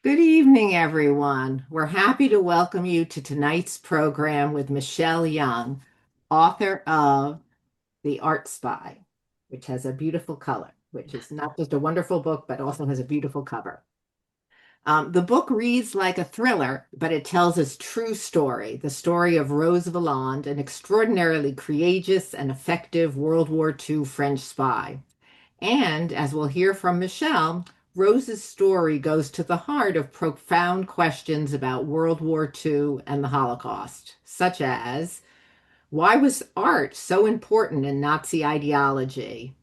Good evening, everyone. We're happy to welcome you to tonight's program with Michelle Young, author of The Art Spy, which has a beautiful color, which is not just a wonderful book, but also has a beautiful cover. The book reads like a thriller, but it tells a true story, the story of Rose Valland, an extraordinarily courageous and effective World War II French spy. And as we'll hear from Michelle, Rose's story goes to the heart of profound questions about World War II and the Holocaust, such as why was art so important in Nazi ideology?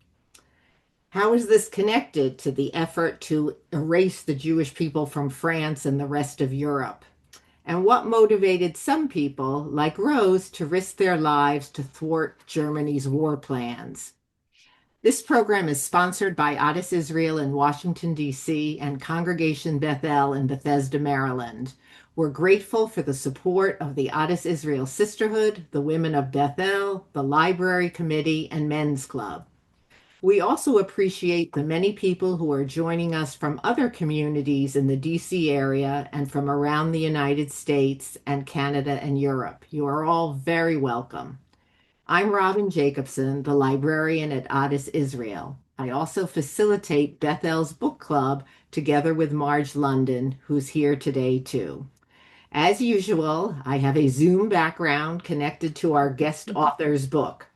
How is this connected to the effort to erase the Jewish people from France and the rest of Europe? And what motivated some people, like Rose, to risk their lives to thwart Germany's war plans? This program is sponsored by Addis Israel in Washington, D.C., and Congregation Bethel in Bethesda, Maryland. We're grateful for the support of the Addis Israel Sisterhood, the Women of Bethel, the Library Committee, and Men's Club. We also appreciate the many people who are joining us from other communities in the D.C. area and from around the United States and Canada and Europe. You are all very welcome. I'm Robin Jacobson, the librarian at Addis Israel. I also facilitate Bethel's book club together with Marge London, who's here today too. As usual, I have a Zoom background connected to our guest author's book.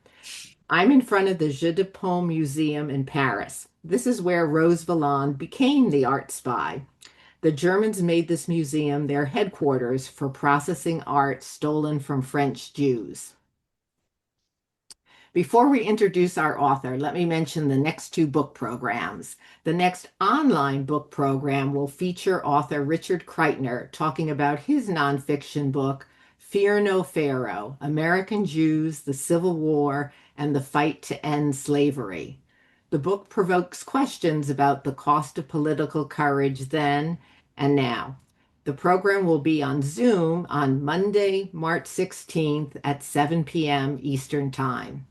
I'm in front of the Jeu de Paume Museum in Paris. This is where Rose Valland became the art spy. The Germans made this museum their headquarters for processing art stolen from French Jews. Before we introduce our author, let me mention the next two book programs. The next online book program will feature author Richard Kreitner talking about his nonfiction book, Fear No Pharaoh, American Jews, the Civil War, and the Fight to End Slavery. The book provokes questions about the cost of political courage then and now. The program will be on Zoom on Monday, March 16th at 7 p.m. Eastern Time.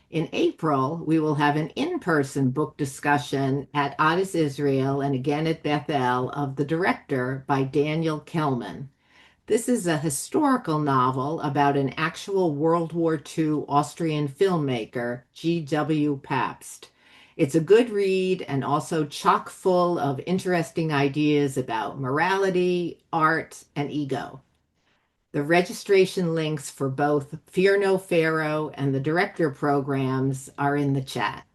In April, we will have an in-person book discussion at Addis Israel and again at Bethel of The Director by Daniel Kellman. This is a historical novel about an actual World War II Austrian filmmaker, G.W. Pabst. It's a good read and also chock full of interesting ideas about morality, art, and ego. The registration links for both Fear No Pharaoh and the Director programs are in the chat.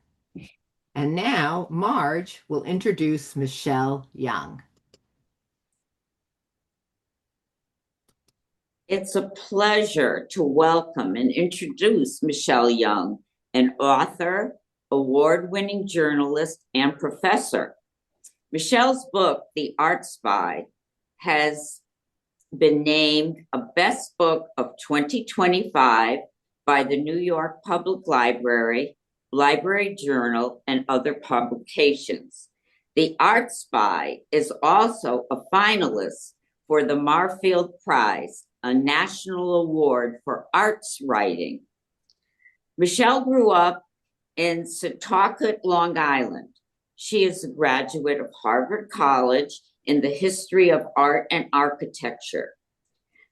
And now Marge will introduce Michelle Young. It's a pleasure to welcome and introduce Michelle Young, an author, award-winning journalist, and professor. Michelle's book, The Art Spy, has been named a best book of 2025 by the New York Public Library, Library Journal, and other publications. The Art Spy is also a finalist for the Marfield Prize, a national award for arts writing. Michelle grew up in Setauket, Long Island. She is a graduate of Harvard College in the history of art and architecture.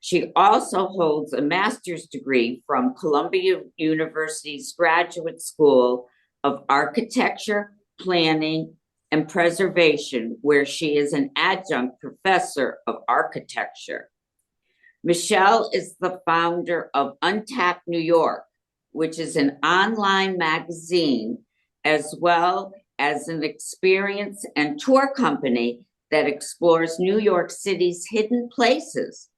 She also holds a master's degree from Columbia University's Graduate School of Architecture, Planning, and Preservation, where she is an adjunct professor of architecture. Michelle is the founder of Untapped New York, which is an online magazine, as well as an experience and tour company that explores New York City's hidden places.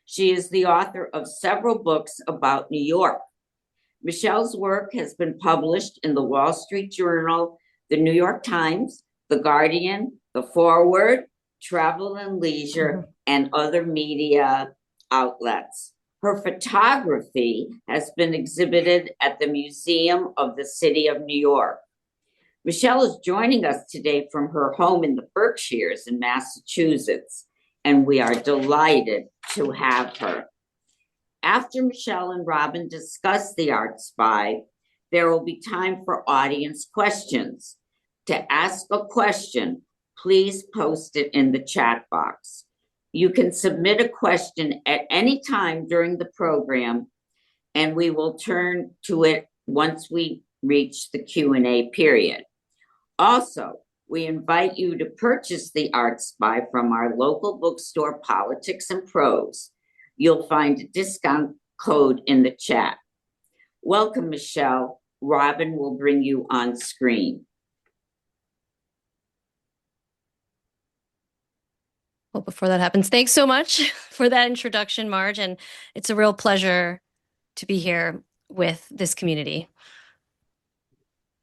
She is the author of several books about New York. Michelle's work has been published in the Wall Street Journal, the New York Times, The Guardian, The Forward, Travel and Leisure, and other media outlets. Her photography has been exhibited at the Museum of the City of New York. Michelle is joining us today from her home in the Berkshires in Massachusetts, and we are delighted to have her. After Michelle and Robin discuss The Art Spy, there will be time for audience questions. To ask a question, please post it in the chat box. You can submit a question at any time during the program, and we will turn to it once we reach the Q&A period. Also, we invite you to purchase the Art Spy from our local bookstore, Politics and Prose. You'll find a discount code in the chat. Welcome, Michelle. Robin will bring you on screen. Well, before that happens, thanks so much for that introduction, Marge. And it's a real pleasure to be here with this community.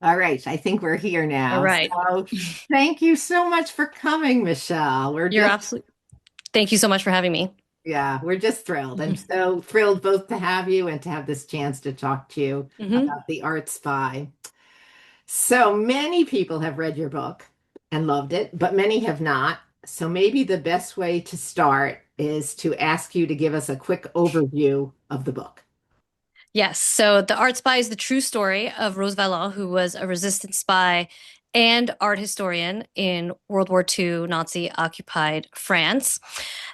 All right, I think we're here now. All right. So thank you so much for coming, Michelle. Thank you so much for having me. Yeah, we're just thrilled. I'm so thrilled both to have you and to have this chance to talk to you about the Art Spy. So many people have read your book and loved it, but many have not. So maybe the best way to start is to ask you to give us a quick overview of the book. Yes. So The Art Spy is the true story of Rose Valland, who was a resistance spy and art historian in World War II Nazi occupied France.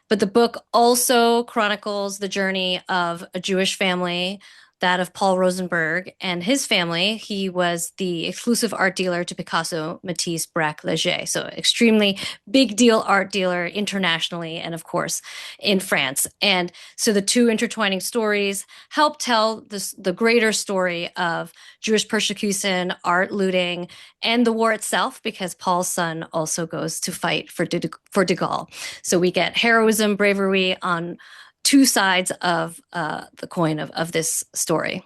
But the book also chronicles the journey of a Jewish family, that of Paul Rosenberg and his family. He was the exclusive art dealer to Picasso, Matisse, Braque, Leger. So extremely big deal art dealer internationally and of course in France. And so the two intertwining stories help tell the greater story of Jewish persecution, art looting, and the war itself, because Paul's son also goes to fight for de Gaulle. So we get heroism, bravery on two sides of the coin of this story.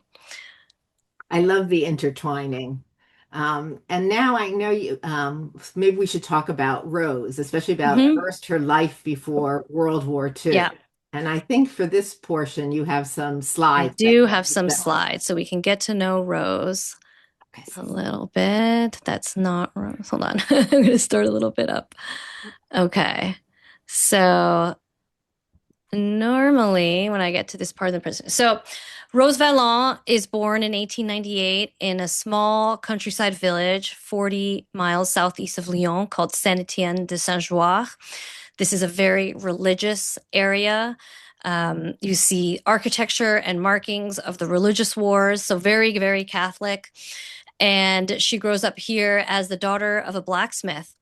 I love the intertwining. And now I know you, maybe we should talk about Rose, especially about first her life before World War II. Yeah. And I think for this portion, you have some slides. I do have some slides so we can get to know Rose a little bit. That's not Rose. Hold on. I'm going to start a little bit up. Okay. So normally when I get to this part of the presentation, so Rose Valland is born in 1898 in a small countryside village 40 miles southeast of Lyon called Saint-Étienne de Saint-Jouard. This is a very religious area. You see architecture and markings of the religious wars, so very, very Catholic. And she grows up here as the daughter of a blacksmith.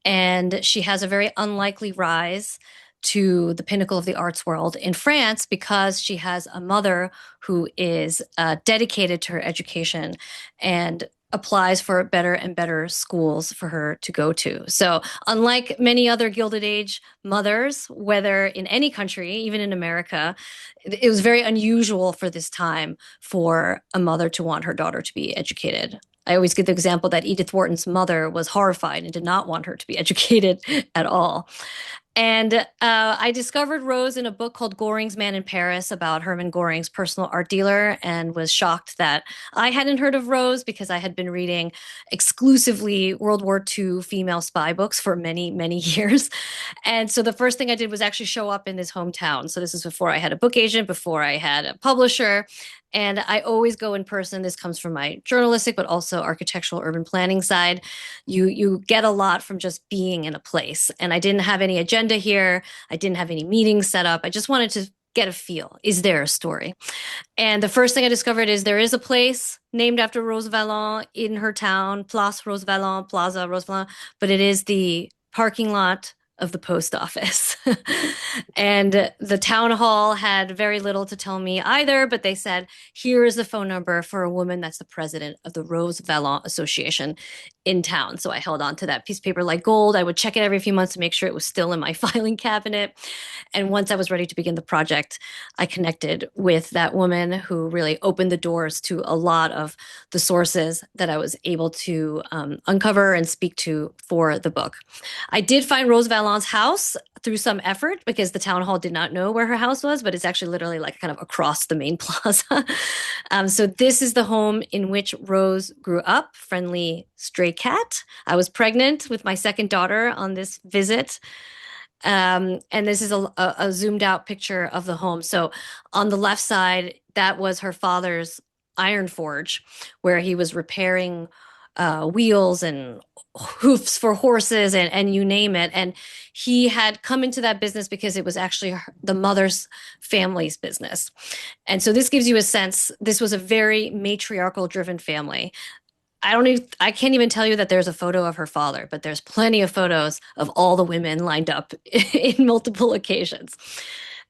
And she has a very unlikely rise to the pinnacle of the arts world in France because she has a mother who is dedicated to her education and applies for better and better schools for her to go to. So unlike many other Gilded Age mothers, whether in any country, even in America, it was very unusual for this time for a mother to want her daughter to be educated. I always give the example that Edith Wharton's mother was horrified and did not want her to be educated at all. And I discovered Rose in a book called Goring's Man in Paris about Hermann Goring's personal art dealer, and was shocked that I hadn't heard of Rose because I had been reading exclusively World War II female spy books for many, many years. And so the first thing I did was actually show up in this hometown. So this is before I had a book agent, before I had a publisher. And I always go in person. This comes from my journalistic, but also architectural urban planning side. You get a lot from just being in a place. And I didn't have any agenda here. I didn't have any meetings set up. I just wanted to get a feel. Is there a story? And the first thing I discovered is there is a place named after Rose Valland in her town, Place Rose Valland, Plaza Rose Valland, but it is the parking lot of the post office. And the town hall had very little to tell me either, but they said, here is the phone number for a woman that's the president of the Rose Valland Association in town. So I held on to that piece of paper like gold. I would check it every few months to make sure it was still in my filing cabinet. And once I was ready to begin the project, I connected with that woman who really opened the doors to a lot of the sources that I was able to uncover and speak to for the book. I did find Rose Valland's house through some effort because the town hall did not know where her house was, but it's actually literally like kind of across the main plaza. So this is the home in which Rose grew up, friendly stray cat. I was pregnant with my second daughter on this visit. And this is a zoomed out picture of the home. So on the left side, that was her father's iron forge, where he was repairing wheels and hoofs for horses and you name it. And he had come into that business because it was actually the mother's family's business. And so this gives you a sense, this was a very matriarchal driven family. I can't even tell you that there's a photo of her father, but there's plenty of photos of all the women lined up in multiple occasions.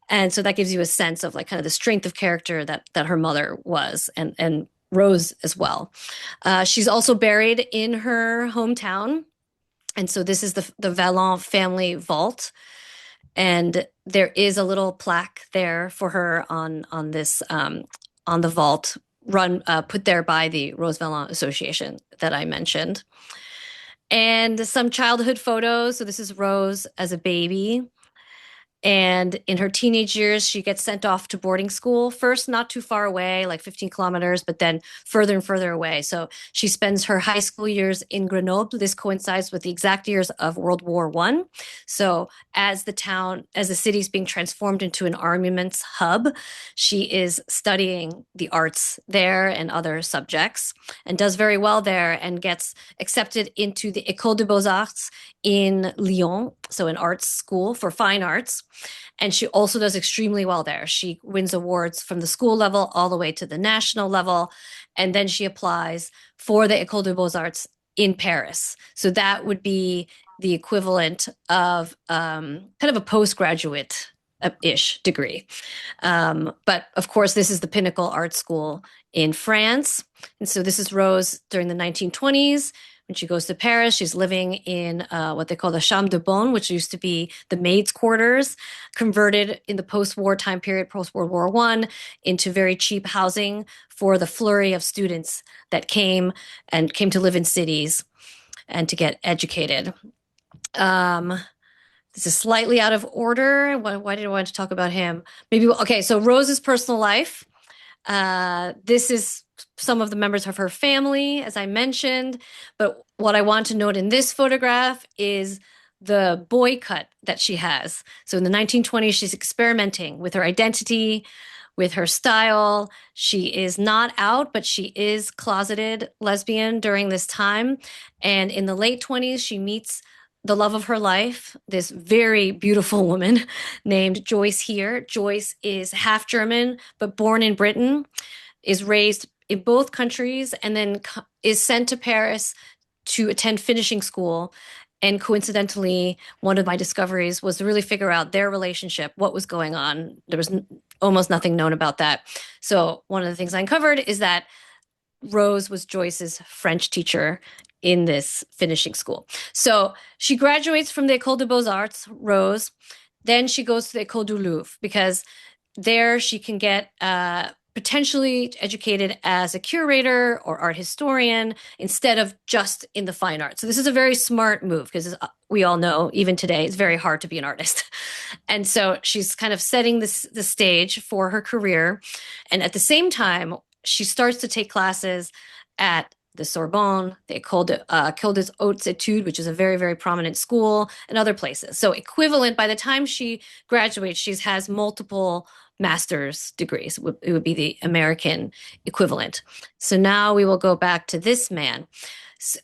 And so that gives you a sense of like kind of the strength of character that her mother was, and Rose as well. She's also buried in her hometown. And so this is the Valland family vault. And there is a little plaque there for her on this on the vault put there by the Rose Valland Association that I mentioned. And some childhood photos. So this is Rose as a baby. And in her teenage years, she gets sent off to boarding school. First, not too far away, like 15 kilometers, but then further and further away. So she spends her high school years in Grenoble. This coincides with the exact years of World War I. So as the city is being transformed into an armaments hub, she is studying the arts there and other subjects and does very well there and gets accepted into the École des Beaux-Arts in Lyon, so an arts school for fine arts. And she also does extremely well there. She wins awards from the school level all the way to the national level. And then she applies for the École des Beaux-Arts in Paris. So that would be the equivalent of kind of a postgraduate ish degree. But of course, this is the pinnacle art school in France. And so this is Rose during the 1920s. When she goes to Paris, she's living in what they call the chambre de bonne, which used to be the maids' quarters, converted in the post-war time period, post-World War I, into very cheap housing for the flurry of students that came to live in cities and to get educated. This is slightly out of order. Why did I want to talk about him? Okay, so Rose's personal life. This is some of the members of her family, as I mentioned. But what I want to note in this photograph is the boy cut that she has. So in the 1920s, she's experimenting with her identity, with her style. She is not out, but she is closeted lesbian during this time. And in the late 20s, she meets the love of her life, this very beautiful woman named Joyce here. Joyce is half German, but born in Britain, is raised in both countries, and then is sent to Paris to attend finishing school. And coincidentally, one of my discoveries was to really figure out their relationship, what was going on. There was almost nothing known about that. So one of the things I uncovered is that Rose was Joyce's French teacher in this finishing school. So she graduates from the École des Beaux-Arts, Rose. Then she goes to the École du Louvre because there she can get potentially educated as a curator or art historian instead of just in the fine arts. So this is a very smart move because we all know, even today, it's very hard to be an artist. And so she's kind of setting the stage for her career. And at the same time, she starts to take classes at the Sorbonne, the École des Hautes Études, which is a very, very prominent school, and other places. So equivalent, by the time she graduates, she has multiple master's degrees. It would be the American equivalent. So now we will go back to this man.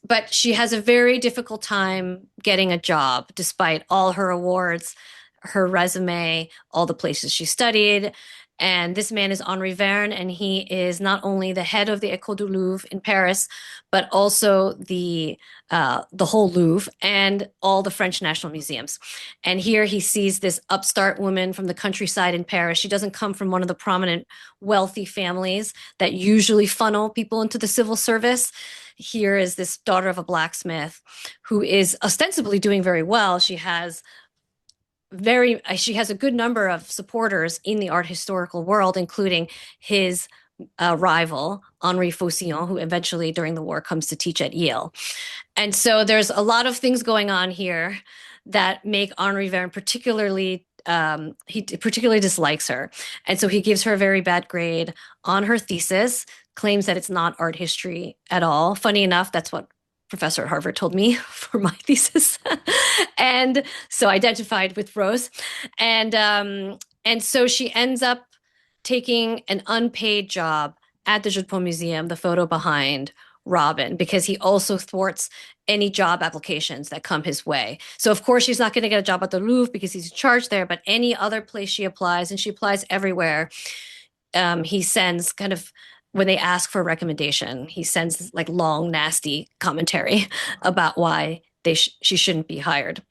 But she has a very difficult time getting a job, despite all her awards, her resume, all the places she studied. And this man is Henri Verne, and he is not only the head of the École du Louvre in Paris, but also the whole Louvre and all the French national museums. And here he sees this upstart woman from the countryside in Paris. She doesn't come from one of the prominent wealthy families that usually funnel people into the civil service. Here is this daughter of a blacksmith who is ostensibly doing very well. She has a good number of supporters in the art historical world, including his rival, Henri Faucillon, who eventually during the war comes to teach at Yale. And so there's a lot of things going on here that make Henri Verne he particularly dislikes her. And so he gives her a very bad grade on her thesis, claims that it's not art history at all. Funny enough, that's what professor at Harvard told me for my thesis. And so I identified with Rose. And so she ends up taking an unpaid job at the Jeu de Paume Museum, the photo behind, Robin because he also thwarts any job applications that come his way. So of course she's not going to get a job at the Louvre because he's in charge there, but any other place she applies, and she applies everywhere, he sends kind of when they ask for a recommendation, he sends like long, nasty commentary about why she shouldn't be hired.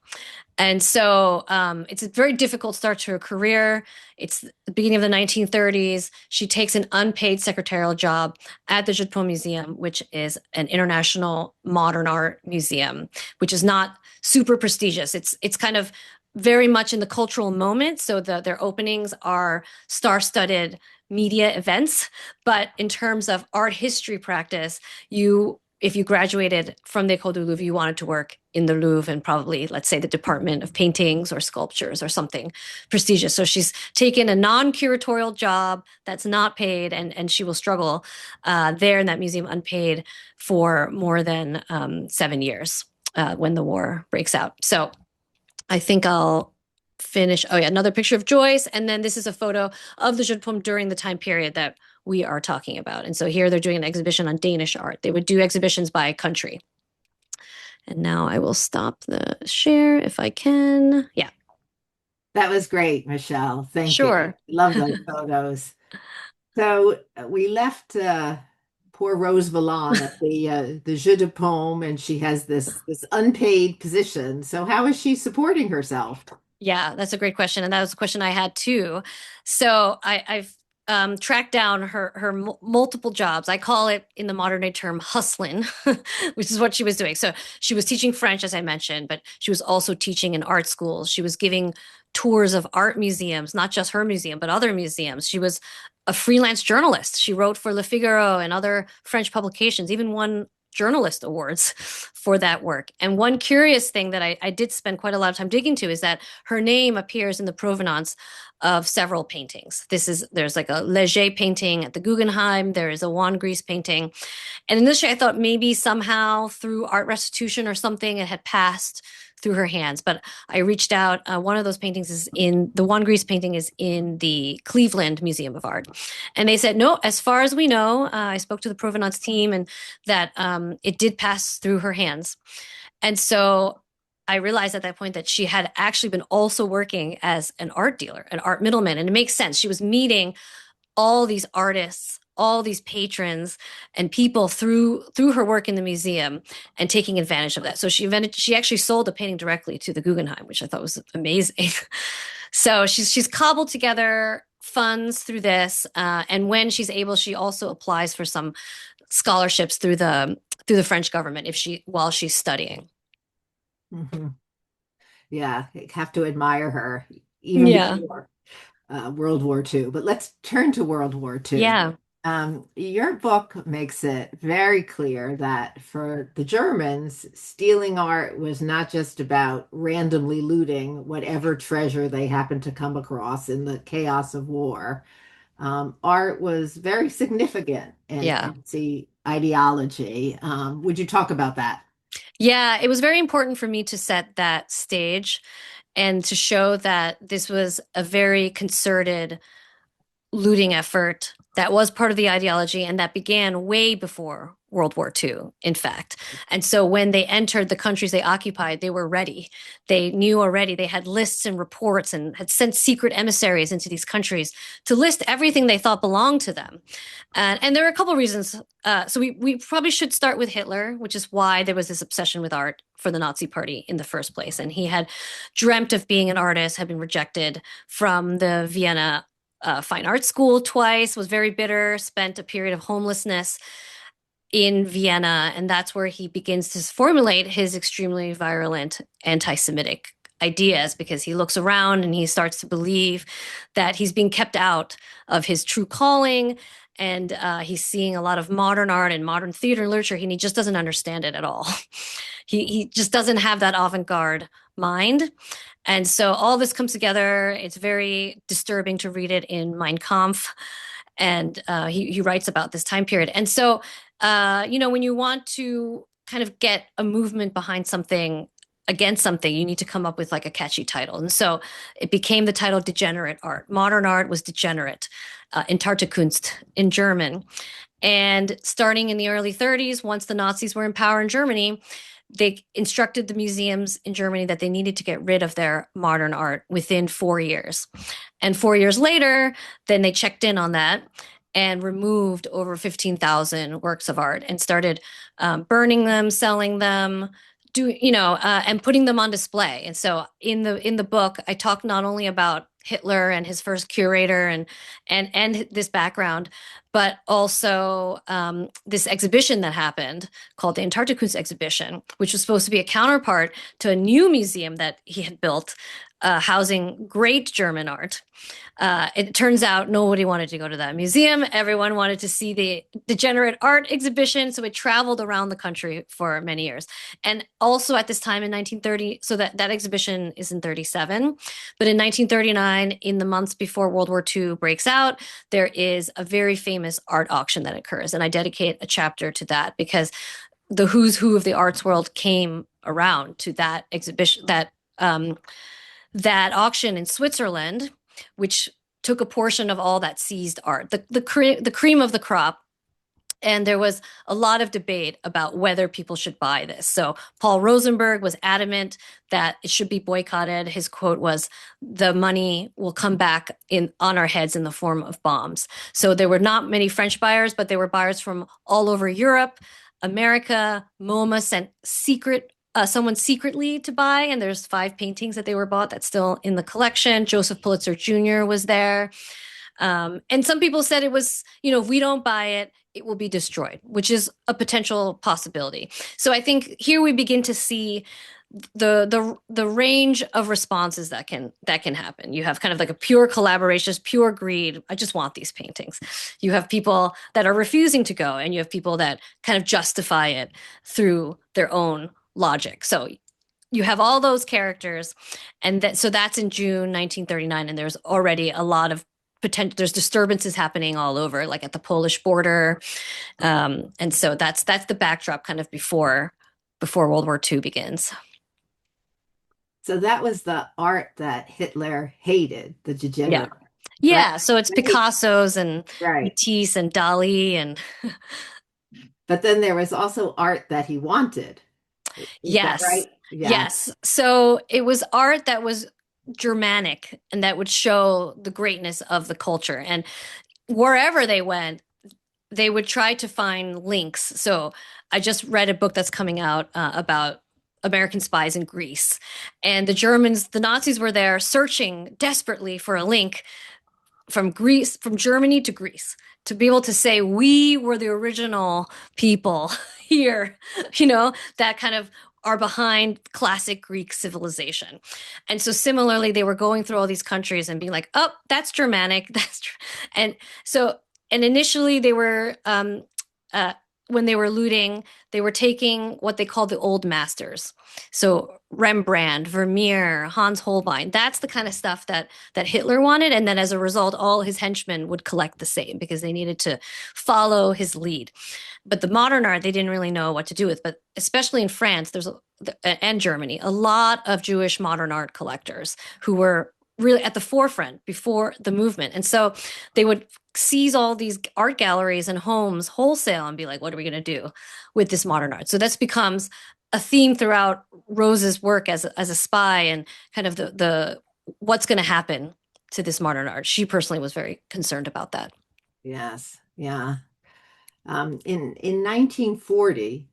And so it's a very difficult start to her career. It's the beginning of the 1930s. She takes an unpaid secretarial job at the Jeu de Paume Museum, which is an international modern art museum, which is not super prestigious. It's kind of very much in the cultural moment. So their openings are star-studded media events. But in terms of art history practice, if you graduated from the École du Louvre, you wanted to work in the Louvre and probably, let's say, the Department of Paintings or Sculptures or something prestigious. So she's taken a non-curatorial job that's not paid, and she will struggle there in that museum unpaid for more than 7 years when the war breaks out. So I think I'll finish. Oh, yeah, another picture of Joyce. And then this is a photo of the Jeu de Paume during the time period that we are talking about. And so here they're doing an exhibition on Danish art. They would do exhibitions by country. And now I will stop the share if I can. Yeah, That was great, Michelle. Thank you. sure. Love those photos. So we left poor Rose Valland at the Jeu de Paume, and she has this unpaid position. So how is she supporting herself? Yeah, that's a great question. And that was a question I had too. So I've tracked down her multiple jobs. I call it in the modern day term hustling, which is what she was doing. So she was teaching French, as I mentioned, but she was also teaching in art schools. She was giving tours of art museums, not just her museum, but other museums. She was a freelance journalist. She wrote for Le Figaro and other French publications, even won journalist awards for that work. And one curious thing that I did spend quite a lot of time digging to is that her name appears in the provenance of several paintings. There's like a Leger painting at the Guggenheim. There is a Juan Gris painting. And initially I thought maybe somehow through art restitution or something, it had passed through her hands. But I reached out. One of those paintings is in the Juan Gris painting is in the Cleveland Museum of Art. And they said, no, as far as we know, I spoke to the provenance team and that it did pass through her hands. And so I realized at that point that she had actually been also working as an art dealer, an art middleman. And it makes sense. She was meeting all these artists, all these patrons and people through her work in the museum and taking advantage of that. So she actually sold a painting directly to the Guggenheim, which I thought was amazing. So she's cobbled together funds through this, and when she's able, she also applies for some scholarships through the French government while she's studying. Mhm. Yeah, I have to admire her even Yeah. before World War II. But let's turn to World War II. Yeah. Your book makes it very clear that for the Germans, stealing art was not just about randomly looting whatever treasure they happened to come across in the chaos of war. Art was very significant in Yeah. Nazi ideology. Would you talk about that? Yeah, it was very important for me to set that stage and to show that this was a very concerted looting effort that was part of the ideology and that began way before World War II, in fact. And so when they entered the countries they occupied, they were ready. They knew already, they had lists and reports and had sent secret emissaries into these countries to list everything they thought belonged to them. And there are a couple of reasons. So we probably should start with Hitler, which is why there was this obsession with art for the Nazi Party in the first place. And he had dreamt of being an artist, had been rejected from the Vienna fine art school twice, was very bitter, spent a period of homelessness in Vienna. And that's where he begins to formulate his extremely virulent anti Semitic ideas because he looks around and he starts to believe that he's being kept out of his true calling. And he's seeing a lot of modern art and modern theater and literature, and he just doesn't understand it at all. He just doesn't have that avant garde mind. And so all this comes together. It's very disturbing to read it in Mein Kampf. And he writes about this time period. And so, when you want to kind of get a movement behind something, against something, you need to come up with like a catchy title. And so it became the title degenerate art. Modern art was degenerate, entarrte Kunst in German. And starting in the early 30s, once the Nazis were in power in Germany, they instructed the museums in Germany that they needed to get rid of their modern art within 4 years. And 4 years later, then they checked in on that and removed over 15,000 works of art and started burning them, selling them, and putting them on display. And so in the book, I talk not only about Hitler and his first curator and this background, but also this exhibition that happened called the entarrte Kunst exhibition, which was supposed to be a counterpart to a new museum that he had built, housing great German art. It turns out nobody wanted to go to that museum. Everyone wanted to see the degenerate art exhibition. So it traveled around the country for many years. And also at this time in 1930, so that exhibition is in 37. But in 1939, in the months before World War II breaks out, there is a very famous art auction that occurs. And I dedicate a chapter to that because the who's who of the arts world came around to that exhibition, that auction in Switzerland, which took a portion of all that seized art, the cream of the crop. And there was a lot of debate about whether people should buy this. So Paul Rosenberg was adamant that it should be boycotted. His quote was, "The money will come back on our heads in the form of bombs." So there were not many French buyers, but there were buyers from all over Europe, America. MoMA sent someone secretly to buy, and there's 5 paintings that they were bought that's still in the collection. Joseph Pulitzer Jr. was there. And some people said it was, if we don't buy it, it will be destroyed, which is a potential possibility. So I think here we begin to see the range of responses that can happen. You have kind of like a pure collaboration, pure greed. I just want these paintings. You have people that are refusing to go, and you have people that kind of justify it through their own logic. So you have all those characters, and so that's in June 1939, and there's already a lot of potential. There's disturbances happening all over, like at the Polish border, and so that's the backdrop kind of before World War II begins. So that was the art that Hitler hated, the Yeah. degenerate. Right. Yeah, so it's Picasso's and Right. Matisse and Dali and But then there was also art that he wanted. Is that yes. right? Yeah. Yes. So it was art that was Germanic and that would show the greatness of the culture. And wherever they went, they would try to find links. So I just read a book that's coming out about American spies in Greece. And the Nazis were there searching desperately for a link from Germany to Greece, to be able to say we were the original people here, that kind of are behind classic Greek civilization. And so similarly, they were going through all these countries and being like, oh, that's Germanic. And so, and initially they were, when they were looting, they were taking what they called the old masters. So Rembrandt, Vermeer, Hans Holbein, that's the kind of stuff that Hitler wanted. And then as a result, all his henchmen would collect the same because they needed to follow his lead. But the modern art, they didn't really know what to do with. But especially in France, and Germany, a lot of Jewish modern art collectors who were really at the forefront before the movement. And so they would seize all these art galleries and homes wholesale and be like, what are we going to do with this modern art? So this becomes a theme throughout Rose's work as a spy, and kind of the what's going to happen to this modern art. She personally was very concerned about that. Yes. Yeah. In 1940,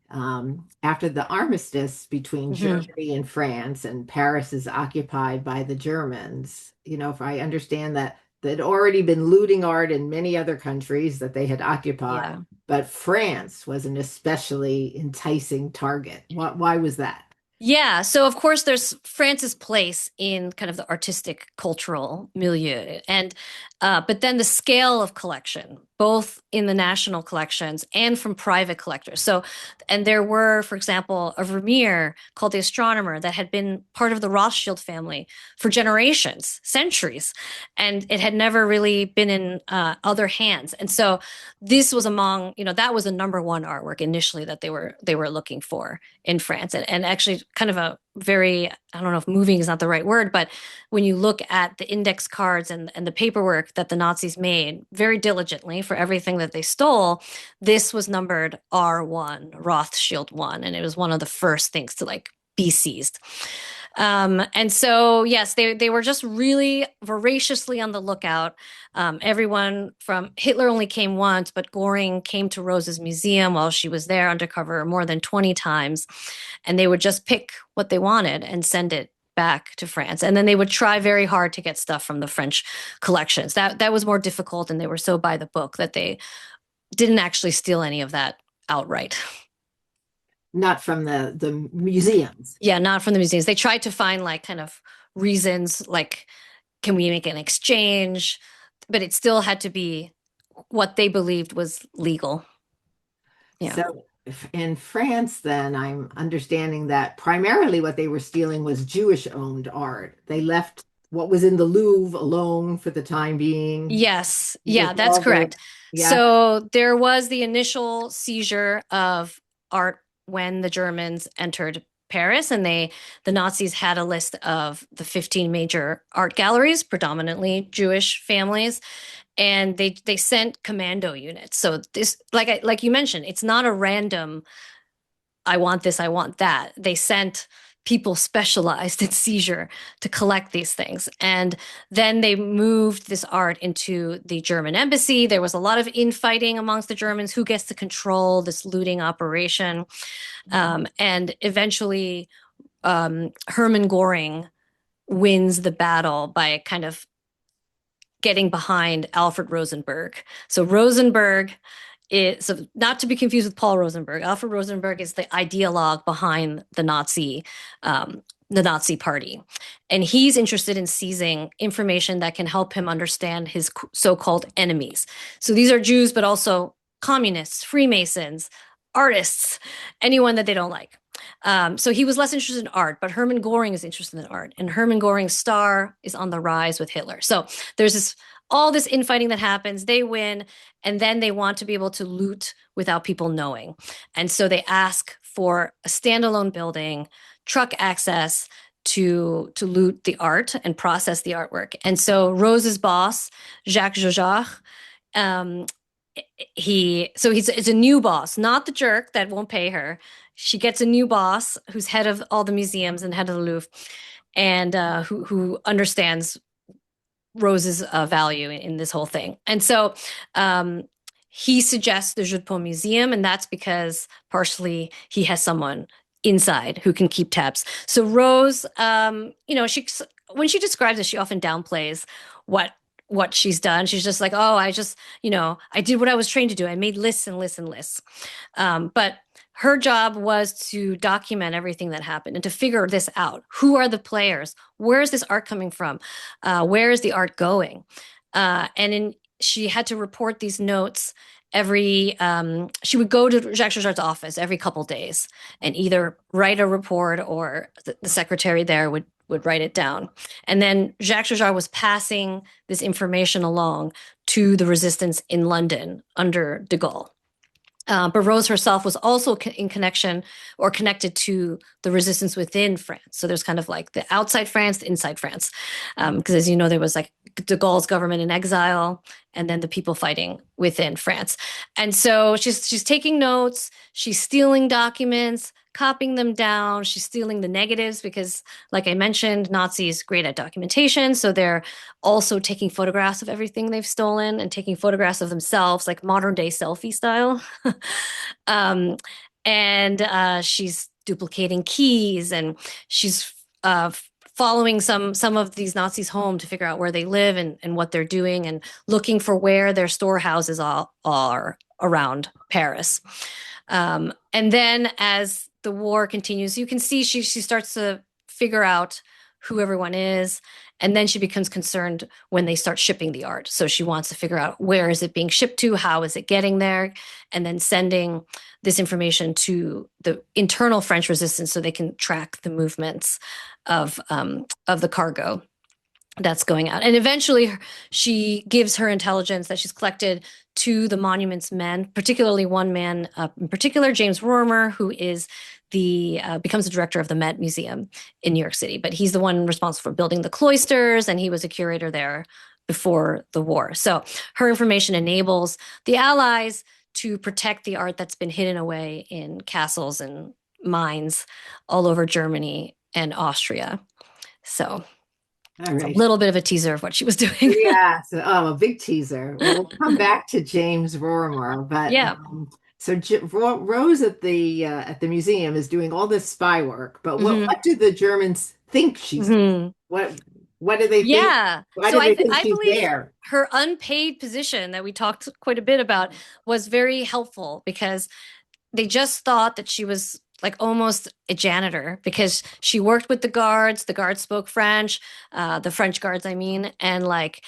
after the armistice between Germany and France, and Paris is occupied by the Germans, if I understand that they'd already been looting art in many other countries that they had occupied, Yeah. but France was an especially enticing target. Why was that? Yeah, so of course there's France's place in kind of the artistic cultural milieu, and but then the scale of collection, both in the national collections and from private collectors. So, and there were, for example, a Vermeer called The Astronomer that had been part of the Rothschild family for generations, centuries, and it had never really been in other hands. And so this was among, that was the number one artwork initially that they were looking for in France, and actually kind of very, I don't know if moving is not the right word, but when you look at the index cards and the paperwork that the Nazis made very diligently for everything that they stole, this was numbered R1, Rothschild 1, and it was one of the first things to like be seized. And so, yes, they were just really voraciously on the lookout. Everyone from Hitler only came once, but Goring came to Rose's museum while she was there undercover more than 20 times. And they would just pick what they wanted and send it back to France. And then they would try very hard to get stuff from the French collections. That was more difficult, and they were so by the book that they didn't actually steal any of that outright. Not from the museums. Yeah, not from the museums. They tried to find like kind of reasons, like, can we make an exchange? But it still had to be what they believed was legal. Yeah. So in France, then I'm understanding that primarily what they were stealing was Jewish owned art. They left what was in the Louvre alone for the time being. Yes. With Yeah, that's all the, correct. yeah. So there was the initial seizure of art when the Germans entered Paris, and the Nazis had a list of the 15 major art galleries, predominantly Jewish families, and they sent commando units. So this, like you mentioned, it's not a random I want this, I want that. They sent people specialized in seizure to collect these things. And then they moved this art into the German embassy. There was a lot of infighting amongst the Germans who gets to control this looting operation. And eventually, Hermann Goring wins the battle by kind of getting behind Alfred Rosenberg. So Rosenberg is, so not to be confused with Paul Rosenberg. Alfred Rosenberg is the ideologue behind the Nazi Party, and he's interested in seizing information that can help him understand his so-called enemies. So these are Jews, but also communists, Freemasons, artists, anyone that they don't like. So he was less interested in art, but Hermann Goring is interested in art, and Hermann Goring's star is on the rise with Hitler. So there's all this infighting that happens. They win, and then they want to be able to loot without people knowing. And so they ask for a standalone building, truck access to loot the art and process the artwork. And so Rose's boss, Jacques Jaujard, it's a new boss, not the jerk that won't pay her. She gets a new boss who's head of all the museums and head of the Louvre, and who understands Rose's value in this whole thing. And so he suggests the Jeu de Paume Museum, and that's because partially he has someone inside who can keep tabs. So Rose, she when she describes it, she often downplays what she's done. She's just like, oh, I just, I did what I was trained to do. I made lists and lists and lists. But her job was to document everything that happened and to figure this out. Who are the players? Where is this art coming from? Where is the art going? She had to report these notes she would go to Jacques Chauchard's office every couple days and either write a report, or the secretary there would write it down. And then Jacques Chauchard was passing this information along to the resistance in London under de Gaulle. But Rose herself was also in connection or connected to the resistance within France. So there's kind of like the outside France, the inside France. Because as you know, there was like de Gaulle's government in exile, and then the people fighting within France. And so she's taking notes, she's stealing documents, copying them down. She's stealing the negatives because, like I mentioned, Nazis great at documentation. So they're also taking photographs of everything they've stolen and taking photographs of themselves, like modern day selfie style. She's duplicating keys, and she's following some of these Nazis home to figure out where they live and what they're doing, and looking for where their storehouses are around Paris. And then as the war continues, you can see she starts to figure out who everyone is. And then she becomes concerned when they start shipping the art. So she wants to figure out, where is it being shipped to? How is it getting there? And then sending this information to the internal French resistance so they can track the movements of the cargo that's going out. And eventually she gives her intelligence that she's collected to the Monument's men, particularly one man, in particular, James Rorimer, who is the becomes the director of the Met Museum in New York City. But he's the one responsible for building the cloisters, and he was a curator there before the war. So her information enables the Allies to protect the art that's been hidden away in castles and mines all over Germany and Austria. So All it's a right. little bit of a teaser of what she was doing. Yeah. So, oh, a big teaser. Well, we'll come back to James Rorimer, but Yeah. so Rose at the museum is doing all this spy work. But Hmm. what do the Germans think she's doing? Hmm. What what do they think? Yeah. Why So do they think I she's believe there? her unpaid position that we talked quite a bit about was very helpful because they just thought that she was like almost a janitor because she worked with the guards spoke French, the French guards, I mean, and like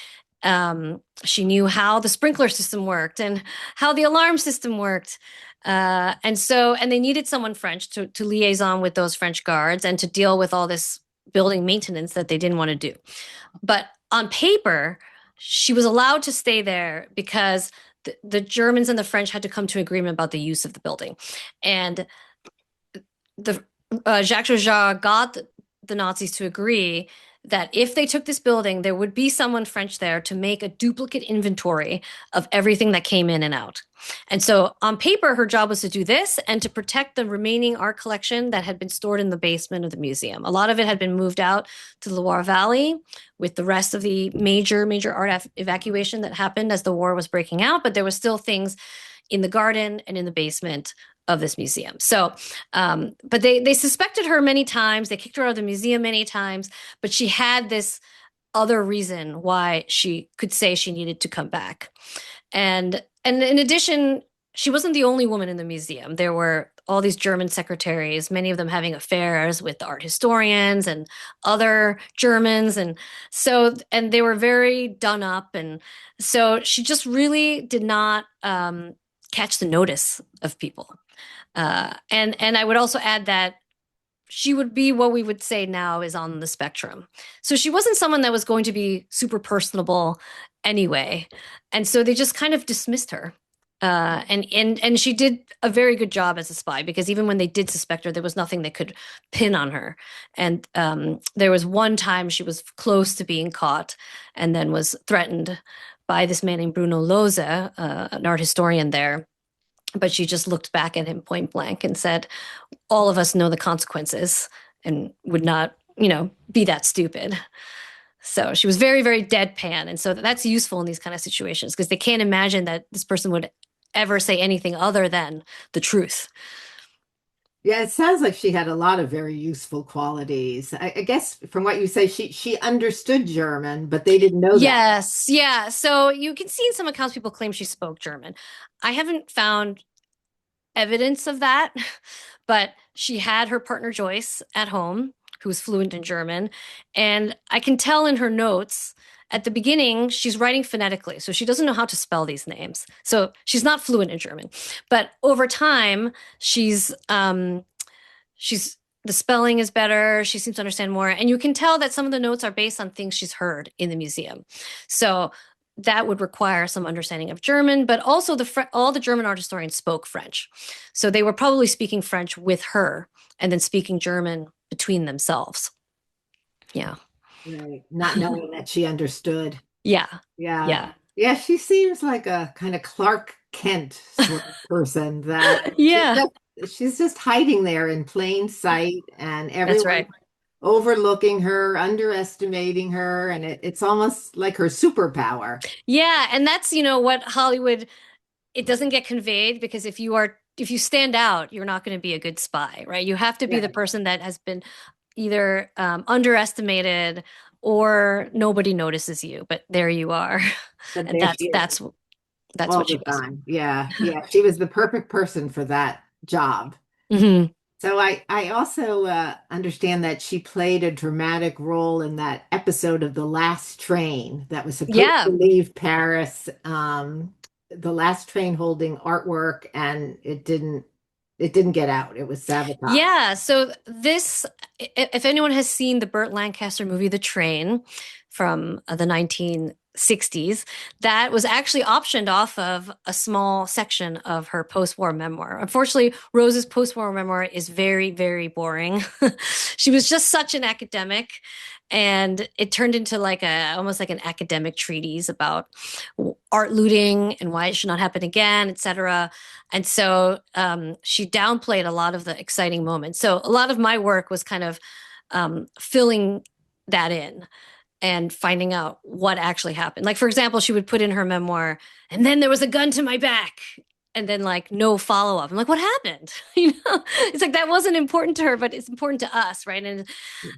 she knew how the sprinkler system worked and how the alarm system worked. And they needed someone French to liaison with those French guards and to deal with all this building maintenance that they didn't want to do. But on paper, she was allowed to stay there because the Germans and the French had to come to agreement about the use of the building. And the Jacques Chaujar got the Nazis to agree that if they took this building, there would be someone French there to make a duplicate inventory of everything that came in and out. And so on paper, her job was to do this and to protect the remaining art collection that had been stored in the basement of the museum. A lot of it had been moved out to the Loire Valley with the rest of the major art evacuation that happened as the war was breaking out, but there was still things in the garden and in the basement of this museum. So, but they suspected her many times. They kicked her out of the museum many times, but she had this other reason why she could say she needed to come back. And in addition, she wasn't the only woman in the museum. There were all these German secretaries, many of them having affairs with the art historians and other Germans. And they were very done up. And so she just really did not catch the notice of people. And I would also add that she would be what we would say now is on the spectrum. So she wasn't someone that was going to be super personable anyway. And so they just kind of dismissed her. And she did a very good job as a spy because even when they did suspect her, there was nothing they could pin on her. And there was one time she was close to being caught and then was threatened by this man named Bruno Lose, an art historian there. But she just looked back at him point blank and said, all of us know the consequences and would not, be that stupid. So she was very, very deadpan. And so that's useful in these kind of situations because they can't imagine that this person would ever say anything other than the truth. Yeah, it sounds like she had a lot of very useful qualities. I guess from what you say, she understood German, but they didn't know that. Yes. Yeah. So you can see in some accounts people claim she spoke German. I haven't found evidence of that, but she had her partner Joyce at home, who was fluent in German. And I can tell in her notes at the beginning, she's writing phonetically. So she doesn't know how to spell these names. So she's not fluent in German. But over time, she's the spelling is better. She seems to understand more. And you can tell that some of the notes are based on things she's heard in the museum. So that would require some understanding of German, but also all the German art historians spoke French. So they were probably speaking French with her and then speaking German between themselves. Yeah. Right. Not knowing that she understood. Yeah. Yeah. Yeah. Yeah, she seems like a kind of Clark Kent sort of person that Yeah. she's just hiding there in plain sight and That's everyone right. overlooking her, underestimating her, and it's almost like her superpower. Yeah. And that's, what Hollywood, it doesn't get conveyed because if you stand out, you're not going to be a good spy, right? You have to be the Right. person that has been either underestimated or nobody notices you, but there you are. But And there she is that's all what she the was. time. Yeah. Yeah. She was the perfect person for that job. Hmm. So I also understand that she played a dramatic role in that episode of The Last Train that was supposed to Yeah. leave Paris. The last train holding artwork, and it didn't get out. It was sabotaged. Yeah. So if anyone has seen the Burt Lancaster movie, The Train from the 1960s, 60s that was actually optioned off of a small section of her post-war memoir. Unfortunately, Rose's post-war memoir is very, very boring. She was just such an academic, and it turned into like a almost like an academic treatise about art looting and why it should not happen again, etc. And so she downplayed a lot of the exciting moments. So a lot of my work was kind of filling that in and finding out what actually happened. Like, for example, she would put in her memoir, and then there was a gun to my back. And then, like, no follow up. I'm like, what happened? It's like that wasn't important to her, but it's important to us, right?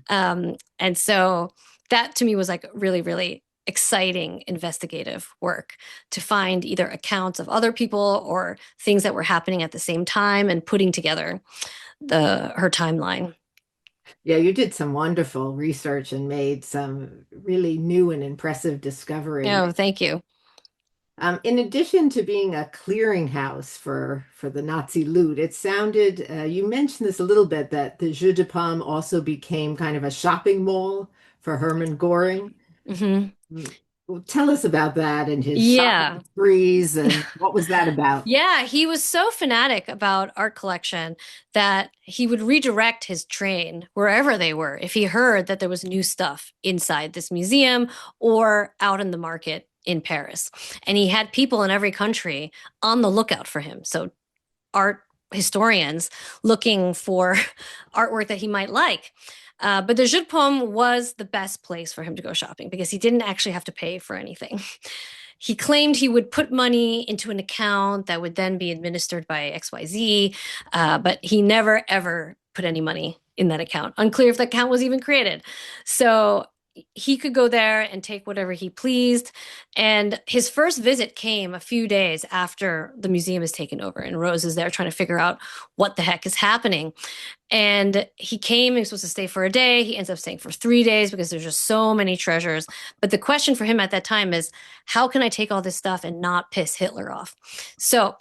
And so that to me was like really, really exciting investigative work to find either accounts of other people or things that were happening at the same time and putting together her timeline. Yeah, you did some wonderful research and made some really new and impressive discoveries. Oh, thank you. In addition to being a clearinghouse for the Nazi loot, it sounded, you mentioned this a little bit, that the Jeu de Paume also became kind of a shopping mall for Hermann Goring. Hmm. Mm, well, tell us about that and his shopping Yeah. sprees and what was that about? Yeah, he was so fanatic about art collection that he would redirect his train wherever they were if he heard that there was new stuff inside this museum or out in the market in Paris. And he had people in every country on the lookout for him. So art historians looking for artwork that he might like. But the Jeu de Paume was the best place for him to go shopping because he didn't actually have to pay for anything. He claimed he would put money into an account that would then be administered by XYZ, but he never ever put any money in that account. Unclear if the account was even created. So he could go there and take whatever he pleased. And his first visit came a few days after the museum is taken over, and Rose is there trying to figure out what the heck is happening. And he came, he was supposed to stay for a day. He ends up staying for 3 days because there's just so many treasures. But the question for him at that time is, how can I take all this stuff and not piss Hitler off? So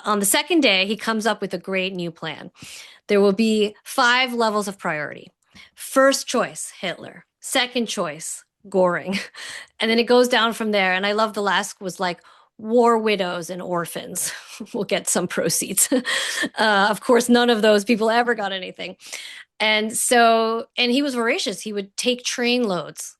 on the second day, he comes up with a great new plan. There will be 5 levels of priority. First choice, Hitler. Second choice, Goring. And then it goes down from there. And I love the last was like war widows and orphans will get some proceeds. Of course, none of those people ever got anything. And he was voracious. He would take train loads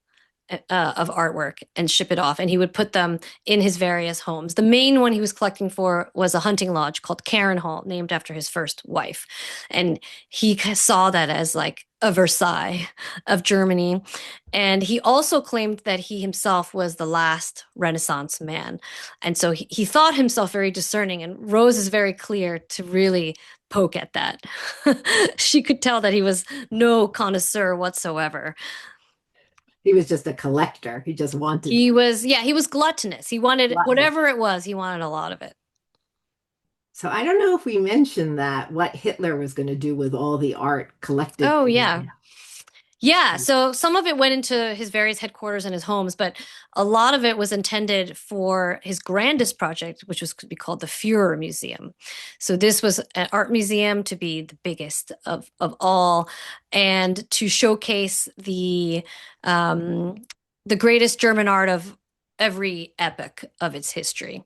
of artwork and ship it off. And he would put them in his various homes. The main one he was collecting for was a hunting lodge called Cairn Hall, named after his first wife. And he saw that as like a Versailles of Germany. And he also claimed that he himself was the last Renaissance man. And so he thought himself very discerning. And Rose is very clear to really poke at that. She could tell that he was no connoisseur whatsoever. He was just a collector. He just wanted He was gluttonous. He wanted lots. whatever it was, he wanted a lot of it. So I don't know if we mentioned that, what Hitler was going to do with all the art collected Oh, by yeah. him. Yeah, so some of it went into his various headquarters and his homes, but a lot of it was intended for his grandest project, which was could be called the Führer Museum. So this was an art museum to be the biggest of all, and to showcase the greatest German art of every epoch of its history.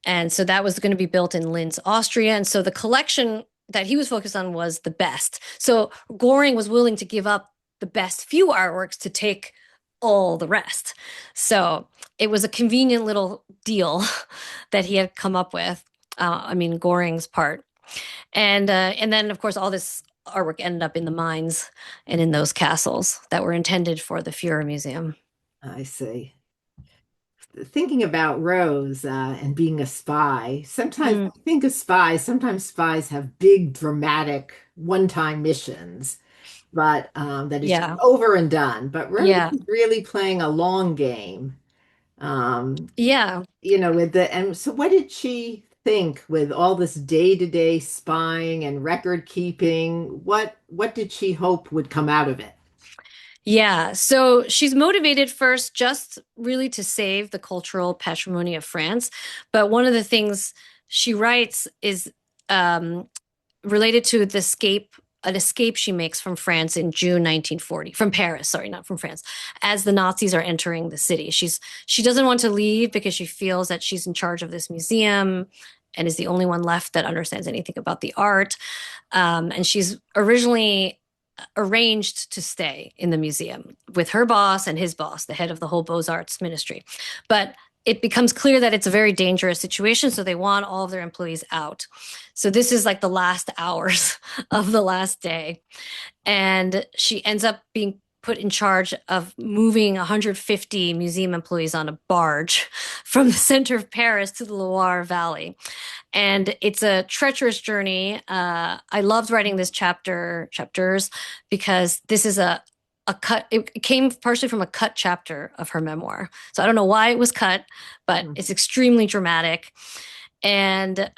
And so that was going to be built in Linz, Austria. And so the collection that he was focused on was the best. So Goring was willing to give up the best few artworks to take all the rest. So it was a convenient little deal that he had come up with. I mean, Goring's part. And then, of course, all this artwork ended up in the mines and in those castles that were intended for the Führer Museum. I see. Thinking about Rose and being a spy, sometimes Mm, I think of spies, sometimes spies have big, dramatic, one-time missions, but that is just yeah, over and done. But Rose yeah, is really playing a long game. Um, yeah. and so what did she think with all this day-to-day spying and record keeping? What did she hope would come out of it? Yeah, so she's motivated first just really to save the cultural patrimony of France. But one of the things she writes is related to the escape an escape she makes from France in June 1940, from Paris, sorry, not from France, as the Nazis are entering the city. She doesn't want to leave because she feels that she's in charge of this museum and is the only one left that understands anything about the art. And she's originally arranged to stay in the museum with her boss and his boss, the head of the whole Beaux-Arts ministry. But it becomes clear that it's a very dangerous situation, so they want all of their employees out. So this is like the last hours of the last day. And she ends up being put in charge of moving 150 museum employees on a barge from the center of Paris to the Loire Valley. And it's a treacherous journey. I loved writing this chapters, because this is a cut. It came partially from a cut chapter of her memoir. So I don't know why it was cut, but it's extremely dramatic. And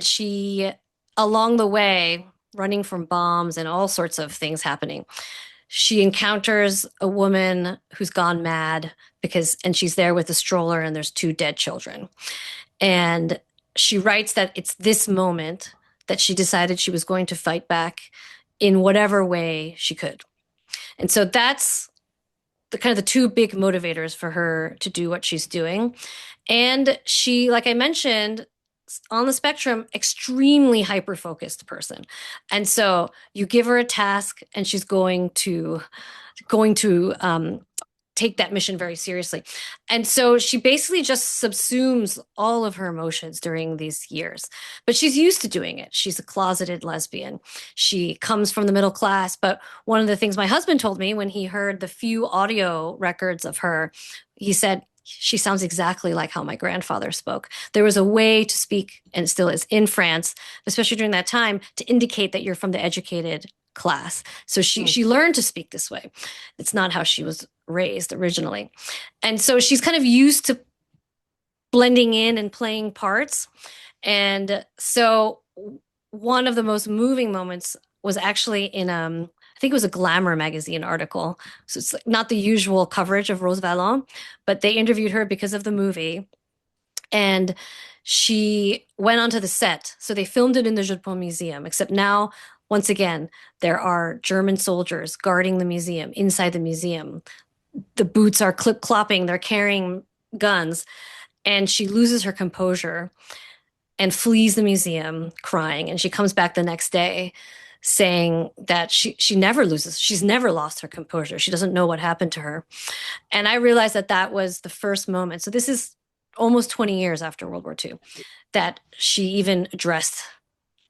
she, along the way, running from bombs and all sorts of things happening, she encounters a woman who's gone mad and she's there with a stroller and there's two dead children. And she writes that it's this moment that she decided she was going to fight back in whatever way she could. And so that's the kind of the two big motivators for her to do what she's doing. And she, like I mentioned, on the spectrum, extremely hyper-focused person. And so you give her a task and she's going to take that mission very seriously. And so she basically just subsumes all of her emotions during these years. But she's used to doing it. She's a closeted lesbian. She comes from the middle class. But one of the things my husband told me when he heard the few audio records of her, he said, she sounds exactly like how my grandfather spoke. There was a way to speak, and it still is in France, especially during that time, to indicate that you're from the educated class. So she learned to speak this way. It's not how she was raised originally. And so she's kind of used to blending in and playing parts. And so one of the most moving moments was actually in I think it was a Glamour magazine article. So it's like not the usual coverage of Rose Valland, but they interviewed her because of the movie. And she went onto the set. So they filmed it in the Jeu de Paume Museum, except now, once again, there are German soldiers guarding the museum, inside the museum. The boots are clip-clopping, they're carrying guns. And she loses her composure and flees the museum crying. And she comes back the next day saying that she never loses. She's never lost her composure. She doesn't know what happened to her. And I realized that that was the first moment. So this is almost 20 years after World War II that she even addressed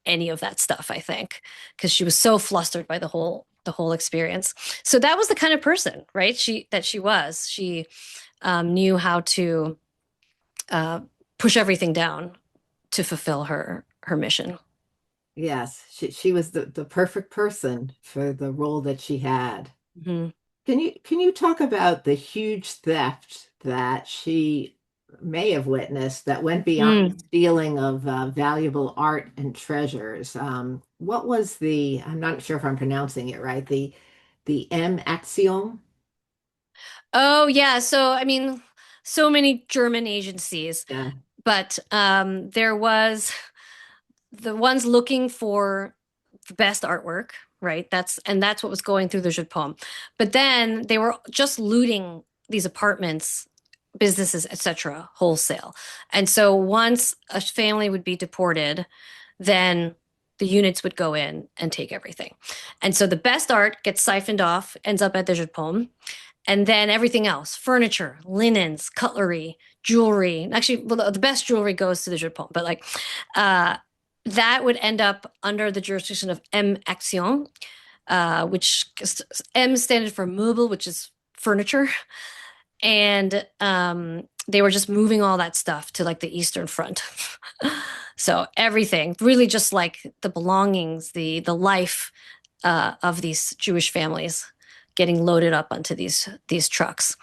any of that stuff, I think, because she was so flustered by the whole experience. So that was the kind of person, right? She was. She knew how to push everything down to fulfill her mission. Yes, she was the perfect person for the role that she had. Mhm. Can you talk about the huge theft that she may have witnessed that went beyond the Mm. stealing of valuable art and treasures? What was I'm not sure if I'm pronouncing it right, the M Axiom? Oh, yeah. So, I mean, so many German agencies, Yeah. but there was the ones looking for the best artwork, right? That's what was going through the Jeu de Paume. But then they were just looting these apartments, businesses, etc., wholesale. And so once a family would be deported, then the units would go in and take everything. And so the best art gets siphoned off, ends up at the Jeu de Paume. And then everything else, furniture, linens, cutlery, jewelry. Actually, well, the best jewelry goes to the Jeu de Paume, but like that would end up under the jurisdiction of M Action, which M standard for mobile, which is furniture. And they were just moving all that stuff to like the Eastern Front. So everything, really just like the belongings, the life of these Jewish families getting loaded up onto these trucks.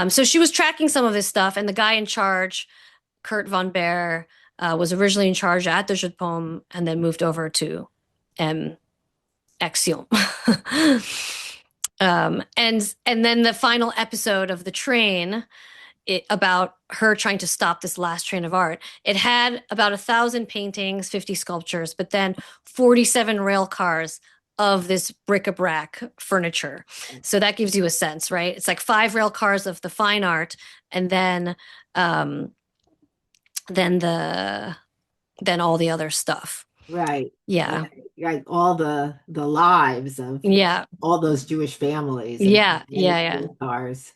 So she was tracking some of this stuff, and the guy in charge, Kurt von Baer, was originally in charge at the Jeu de Paume and then moved over to M Action. And then the final episode of the train about her trying to stop this last train of art. It had about 1,000 paintings, 50 sculptures, but then 47 rail cars of this bric-a-brac furniture. So that gives you a sense, right? It's like 5 rail cars of the fine art, and um, then then all the other stuff. Right. Yeah. Right. Like all the lives of Yeah. all those Jewish families and Yeah. many Yeah. Yeah. cars.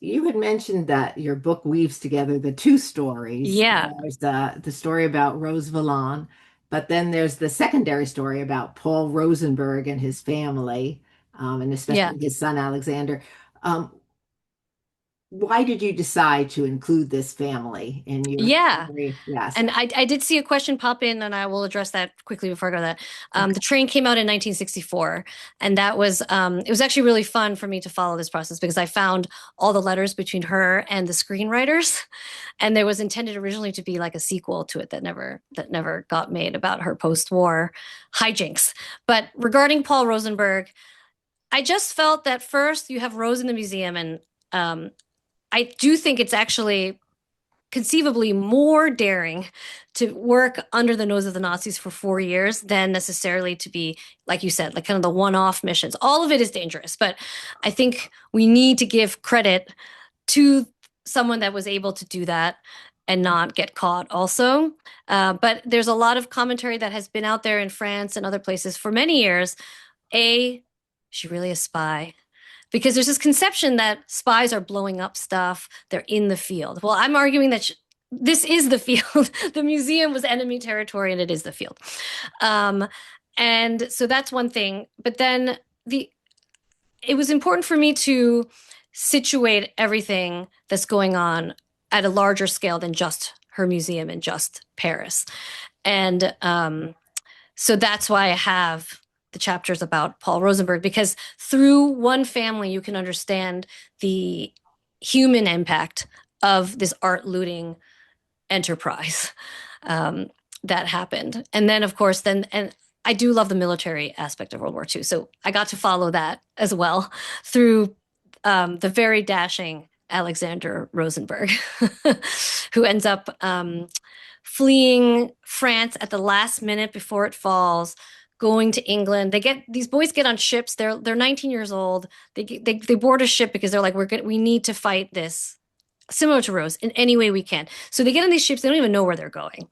You had mentioned that your book weaves together the two stories. Yeah. There's the story about Rose Valland, but then there's the secondary story about Paul Rosenberg and his family, and Yeah. especially his son Alexander. Um, why did you decide to include this family in your Yeah. story? Yes. And I did see a question pop in, and I will address that quickly before I go to that. Okay. The train came out in 1964, and that was it was actually really fun for me to follow this process because I found all the letters between her and the screenwriters, and there was intended originally to be like a sequel to it that never got made about her post-war hijinks. But regarding Paul Rosenberg, I just felt that first you have Rose in the museum, and I do think it's actually conceivably more daring to work under the nose of the Nazis for 4 years than necessarily to be, like you said, like kind of the one-off missions. All of it is dangerous, but I think we need to give credit to someone that was able to do that and not get caught also. But there's a lot of commentary that has been out there in France and other places for many years. A, she really a spy? Because there's this conception that spies are blowing up stuff, they're in the field. Well, I'm arguing that this is the field. The museum was enemy territory, and it is the field. Um, and so that's one thing. But then it was important for me to situate everything that's going on at a larger scale than just her museum in just Paris. And so that's why I have the chapters about Paul Rosenberg, because through one family, you can understand the human impact of this art looting enterprise that happened. And then, of course, and I do love the military aspect of World War II. So I got to follow that as well through the very dashing Alexander Rosenberg, who ends up fleeing France at the last minute before it falls, going to England. These boys get on ships. They're 19 years old. They board a ship because they're like, we need to fight this, similar to Rose, in any way we can. So they get on these ships. They don't even know where they're going.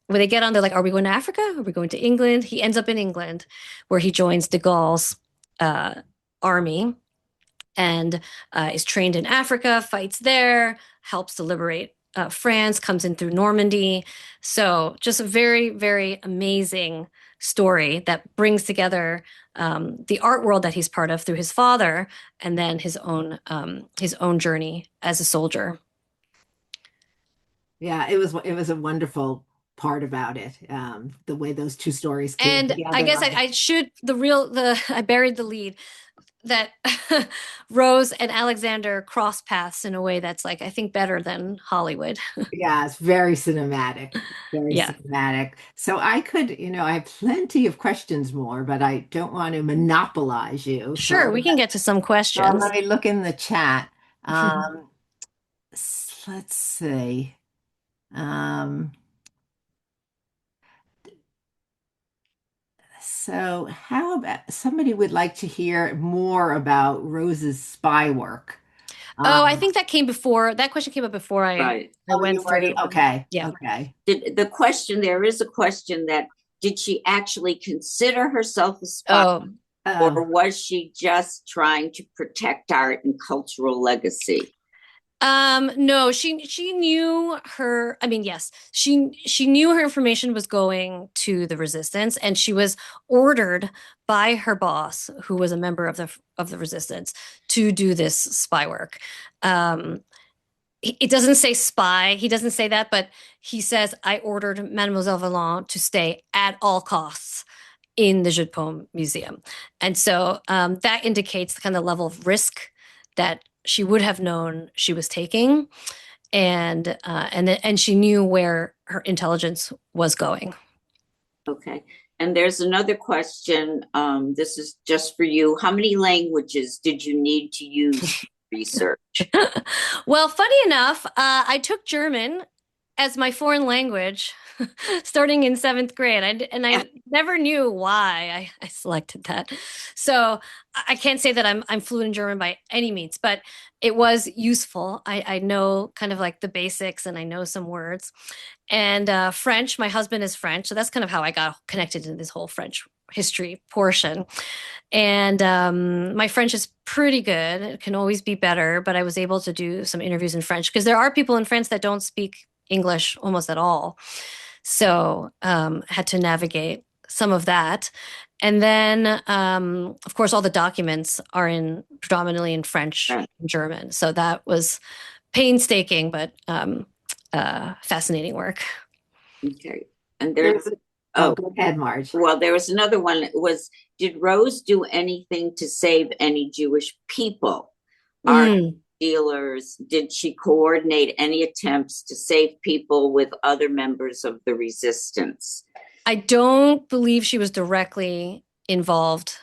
When they get on, they're like, are we going to Africa? Are we going to England? He ends up in England, where he joins de Gaulle's army and is trained in Africa, fights there, helps to liberate France, comes in through Normandy. So just a very, very amazing story that brings together the art world that he's part of through his father, and then his own journey as a soldier. Yeah, it was a wonderful part about it. The way those two stories came And I together. guess I should I buried the lead that Rose and Alexander cross paths in a way that's like I think better than Hollywood. Yeah, it's very cinematic, very Yeah, cinematic. So I have plenty of questions more, but I don't want to monopolize you. sure, we can get to some Let questions. me look in the chat. Um, let's see. Um, so how about somebody would like to hear more about Rose's spy work? Oh, I Um, think that came before. That question came up before Right. I oh, you went already, through. okay, Yeah. okay. There is a question that did she actually consider herself a spy, Oh, Oh, or was she just trying to protect art and cultural legacy? no, she knew her. I mean, yes, she knew her information was going to the resistance, and she was ordered by her boss, who was a member of the resistance, to do this spy work. Um, it doesn't say spy. He doesn't say that, but he says, I ordered Mademoiselle Valland to stay at all costs in the Jeu de Paume Museum. And so that indicates the kind of level of risk that she would have known she was taking. And she knew where her intelligence was going. Okay. And there's another question. This is just for you. How many languages did you need to use research? Well, funny enough, I took German as my foreign language starting in seventh grade. I never knew why I selected that. So I can't say that I'm fluent in German by any means, but it was useful. I know kind of like the basics and I know some words. And French, my husband is French. So that's kind of how I got connected to this whole French history portion. And my French is pretty good. It can always be better, but I was able to do some interviews in French because there are people in France that don't speak English almost at all. So had to navigate some of that. And then, of course, all the documents are in predominantly in French Right. and German. So that was painstaking, but fascinating work. Okay. And There's oh, go ahead, Marge. well, there was another one. Did Rose do anything to save any Jewish people? Art Mm. dealers? Did she coordinate any attempts to save people with other members of the resistance? I don't believe she was directly involved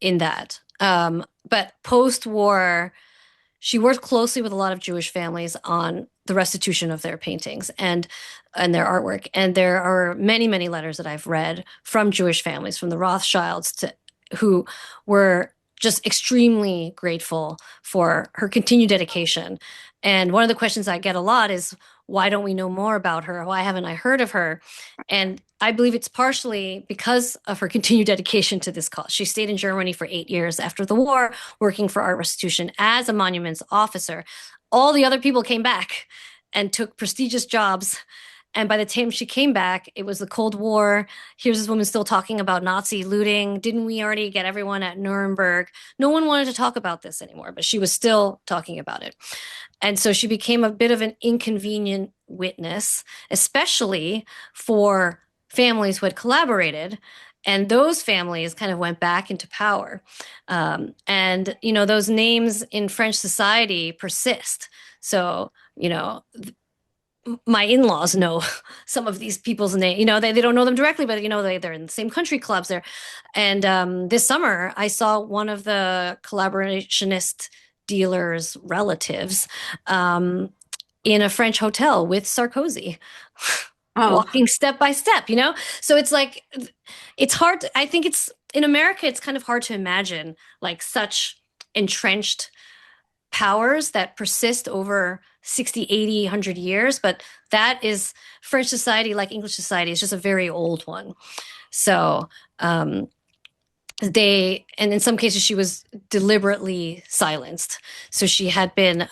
in that. But post-war, she worked closely with a lot of Jewish families on the restitution of their paintings and their artwork. And there are many, many letters that I've read from Jewish families, from the Rothschilds to who were just extremely grateful for her continued dedication. And one of the questions I get a lot is, why don't we know more about her? Why haven't I heard of her? And I believe it's partially because of her continued dedication to this cause. She stayed in Germany for 8 years after the war, working for art restitution as a monuments officer. All the other people came back and took prestigious jobs. And by the time she came back, it was the Cold War. Here's this woman still talking about Nazi looting. Didn't we already get everyone at Nuremberg? No one wanted to talk about this anymore, but she was still talking about it. And so she became a bit of an inconvenient witness, especially for families who had collaborated. And those families kind of went back into power. And, you know, those names in French society persist. So, you know, my in-laws know some of these people's names. You know, they don't know them directly, but, you know, they're in the same country clubs there. And this summer, I saw one of the collaborationist dealers' relatives in a French hotel with Sarkozy. Oh, Walking step by step, you know? So it's like, it's hard. I think it's in America, it's kind of hard to imagine like such entrenched powers that persist over 60, 80, 100 years. But that is French society, like English society, is just a very old one. So, and in some cases, she was deliberately silenced. So she had been,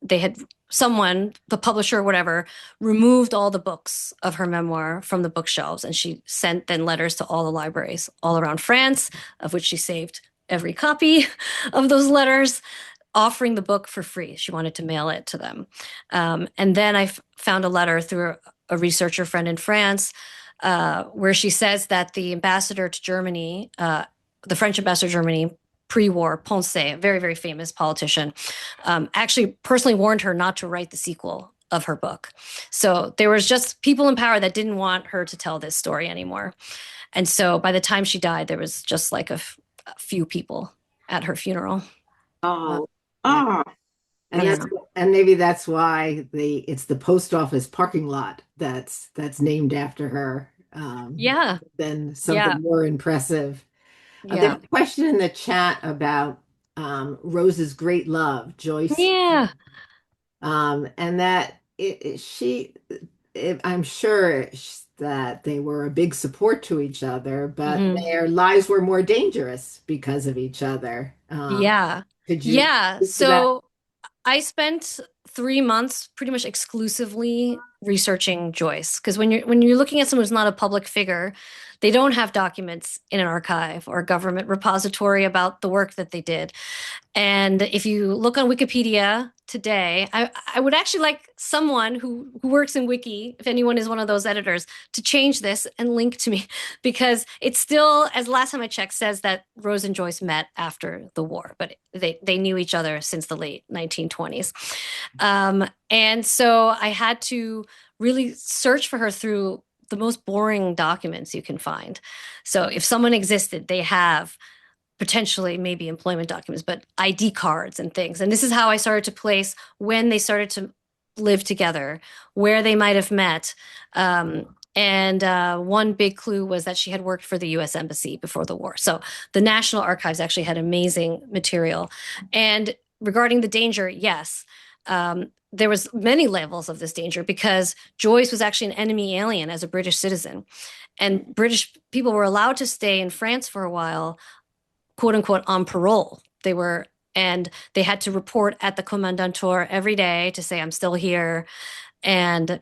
they had someone, the publisher or whatever, removed all the books of her memoir from the bookshelves. And she sent then letters to all the libraries all around France, of which she saved every copy of those letters, offering the book for free. She wanted to mail it to them. And then I found a letter through a researcher friend in France where she says that the ambassador to Germany, the French ambassador to Germany pre-war, Ponce, a very, very famous politician, actually personally warned her not to write the sequel of her book. So there was just people in power that didn't want her to tell this story anymore. And so by the time she died, there was just like a few people at her funeral. Oh, yeah. oh, And maybe that's why it's the post office parking lot that's named after her. Yeah. Than something Yeah. more impressive. There's Yeah. a question in the chat about Rose's great love, Joyce, Yeah. and that I'm sure that they were a big support to each other, but Mhm. their lives were more dangerous because of each other. Yeah. Could you Yeah. speak to that? So I spent 3 months pretty much exclusively researching Joyce because when you're looking at someone who's not a public figure, they don't have documents in an archive or a government repository about the work that they did. And if you look on Wikipedia today, I would actually like someone who works in Wiki, if anyone is one of those editors, to change this and link to me because it still, as last time I checked, says that Rose and Joyce met after the war, but they knew each other since the late 1920s. And so I had to really search for her through the most boring documents you can find. So if someone existed, they have potentially maybe employment documents, but ID cards and things. And this is how I started to place when they started to live together, where they might have met. And one big clue was that she had worked for the US Embassy before the war. So the National Archives actually had amazing material. And regarding the danger, yes, there was many levels of this danger because Joyce was actually an enemy alien as a British citizen. And British people were allowed to stay in France for a while, quote unquote, on parole. And they had to report at the commandantur every day to say, I'm still here. And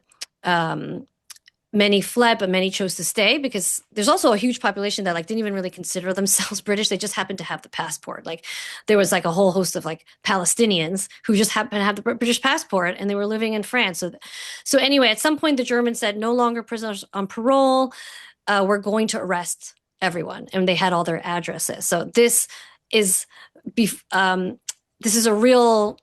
many fled, but many chose to stay because there's also a huge population that like didn't even really consider themselves British. They just happened to have the passport. Like there was like a whole host of like Palestinians who just happened to have the British passport and they were living in France. So anyway, at some point the Germans said, no longer prisoners on parole. We're going to arrest everyone. And they had all their addresses. So this is a real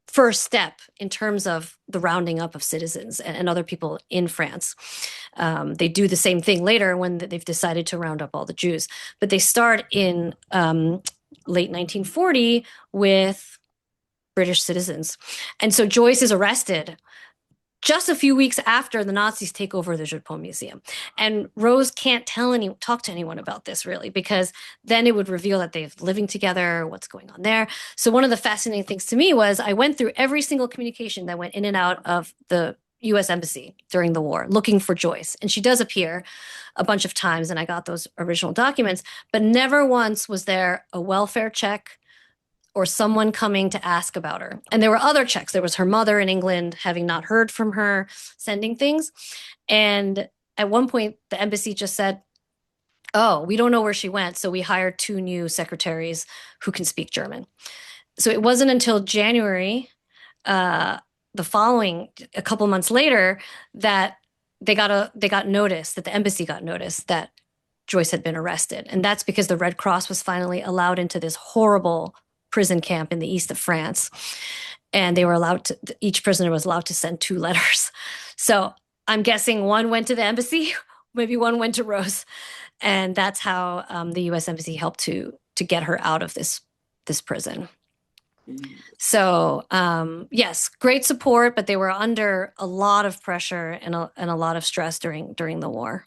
first step in terms of the rounding up of citizens and other people in France. They do the same thing later when they've decided to round up all the Jews. But they start in late 1940 with British citizens. And so Joyce is arrested just a few weeks after the Nazis take over the Jeu de Paume Museum. And Rose can't talk to anyone about this really, because then it would reveal that they're living together, what's going on there. So one of the fascinating things to me was I went through every single communication that went in and out of the US Embassy during the war, looking for Joyce. And she does appear a bunch of times, and I got those original documents, but never once was there a welfare check or someone coming to ask about her. And there were other checks. There was her mother in England, having not heard from her, sending things. And at one point, the embassy just said, oh, we don't know where she went. So we hired 2 new secretaries who can speak German. So it wasn't until January, a couple months later, that they got notice, that the embassy got notice that Joyce had been arrested. And that's because the Red Cross was finally allowed into this horrible prison camp in the east of France. And each prisoner was allowed to send 2 letters. So I'm guessing one went to the embassy, maybe one went to Rose. And that's how the US Embassy helped to get her out of this prison. So yes, great support, but they were under a lot of pressure and a lot of stress during the war.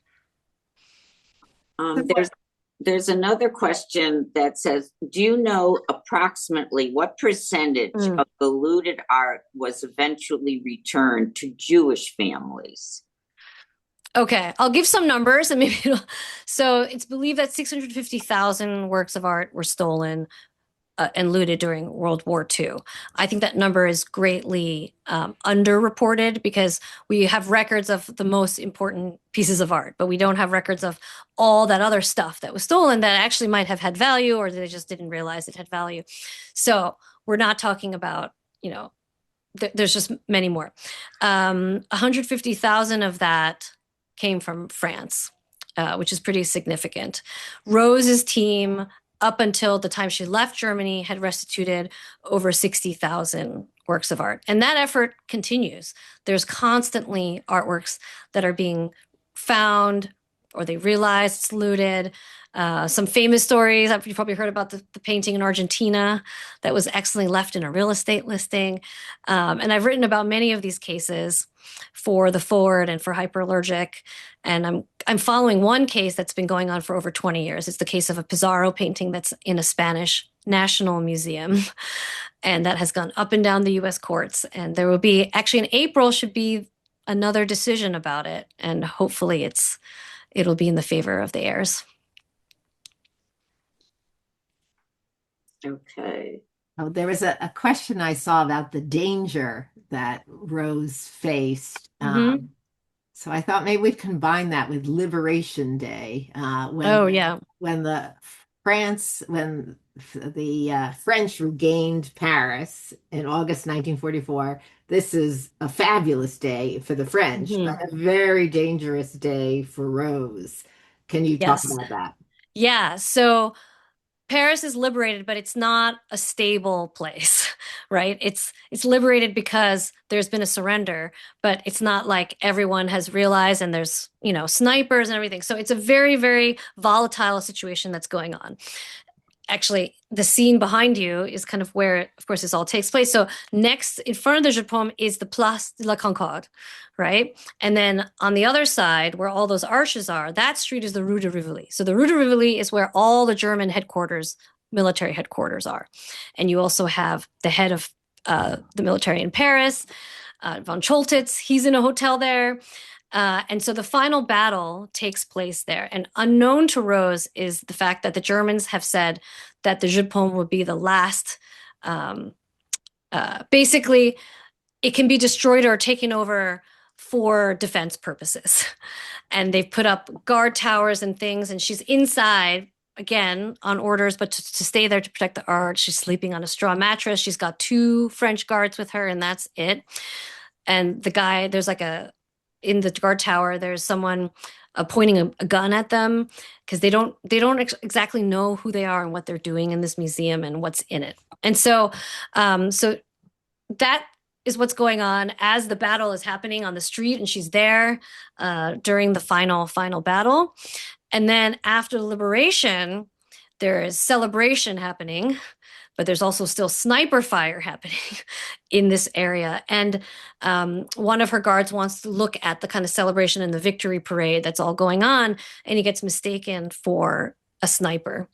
There's another question that says, do you know approximately what percentage of the looted art was eventually returned to Jewish families? Okay, I'll give some numbers and so it's believed that 650,000 works of art were stolen and looted during World War II. I think that number is greatly underreported because we have records of the most important pieces of art, but we don't have records of all that other stuff that was stolen that actually might have had value, or they just didn't realize it had value. So we're not talking about, there's just many more. 150,000 of that came from France, which is pretty significant. Rose's team, up until the time she left Germany, had restituted over 60,000 works of art. And that effort continues. There's constantly artworks that are being found or they realize it's looted. Some famous stories, you've probably heard about the painting in Argentina that was accidentally left in a real estate listing. And I've written about many of these cases for the Forward and for Hyperallergic. And I'm following one case that's been going on for over 20 years. It's the case of a Pizarro painting that's in a Spanish National Museum. And that has gone up and down the US courts. And there will be, actually in April should be another decision about it. And hopefully it'll be in the favor of the heirs. Okay. Oh, there was a question I saw about the danger that Rose faced. So I thought maybe we'd combine that with Liberation Day. When the French regained Paris in August 1944. This is a fabulous day for the French, but a very dangerous day for Rose. Can you talk about that? Yeah. So Paris is liberated, but it's not a stable place, right? It's liberated because there's been a surrender, but it's not like everyone has realized, and there's, snipers and everything. So it's a very, very volatile situation that's going on. actually, the scene behind you is kind of where, of course, this all takes place. So next, in front of the Jeu de Paume is the Place de la Concorde, right? And then on the other side, where all those arches are, that street is the Rue de Rivoli. So the Rue de Rivoli is where all the German headquarters, military headquarters are. And you also have the head of the military in Paris, von Choltitz. He's in a hotel there. And so the final battle takes place there. And unknown to Rose is the fact that the Germans have said that the Jeu de Paume would be the last. Basically, it can be destroyed or taken over for defense purposes. And they've put up guard towers and things, and she's inside again on orders, but to stay there to protect the art. She's sleeping on a straw mattress. She's got 2 French guards with her, and that's it. And the guy, there's like in the guard tower, there's someone pointing a gun at them because they don't exactly know who they are and what they're doing in this museum and what's in it. And so that is what's going on as the battle is happening on the street, and she's there during the final battle. And then after the liberation, there is celebration happening, but there's also still sniper fire happening in this area. And one of her guards wants to look at the kind of celebration and the victory parade that's all going on, and he gets mistaken for a sniper.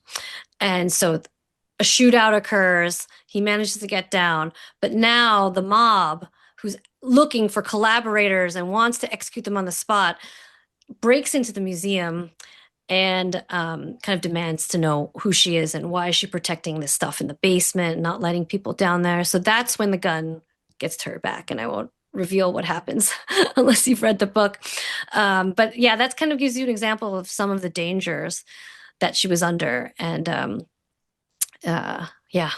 And so a shootout occurs. He manages to get down, but now the mob, who's looking for collaborators and wants to execute them on the spot, breaks into the museum and kind of demands to know who she is and why is she protecting this stuff in the basement, not letting people down there. So that's when the gun gets to her back, and I won't reveal what happens unless you've read the book. But yeah, that kind of gives you an example of some of the dangers that she was under. And yeah.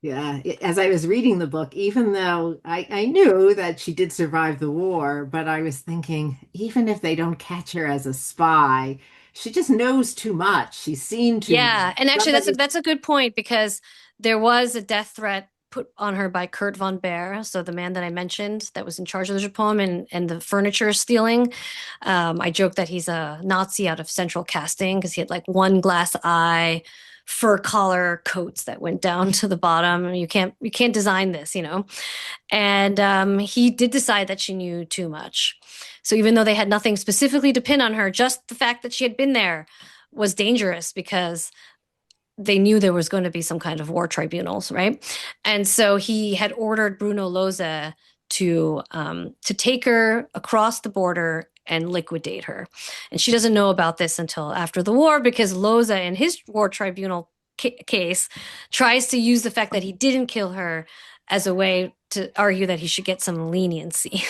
Yeah, as I was reading the book, even though I knew that she did survive the war, but I was thinking, even if they don't catch her as a spy, she just knows too much. She's seen too much. Yeah, and actually Somebody, that's a good point because there was a death threat put on her by Kurt von Baer, so the man that I mentioned that was in charge of the Jeu de Paume and the furniture stealing. I joke that he's a Nazi out of central casting because he had like one glass eye, fur collar coats that went down to the bottom. You can't design this, you know. And he did decide that she knew too much. So even though they had nothing specifically to pin on her, just the fact that she had been there was dangerous because they knew there was going to be some kind of war tribunals, right? And so he had ordered Bruno Lose to take her across the border and liquidate her. And she doesn't know about this until after the war because Lose, in his war tribunal case, tries to use the fact that he didn't kill her as a way to argue that he should get some leniency.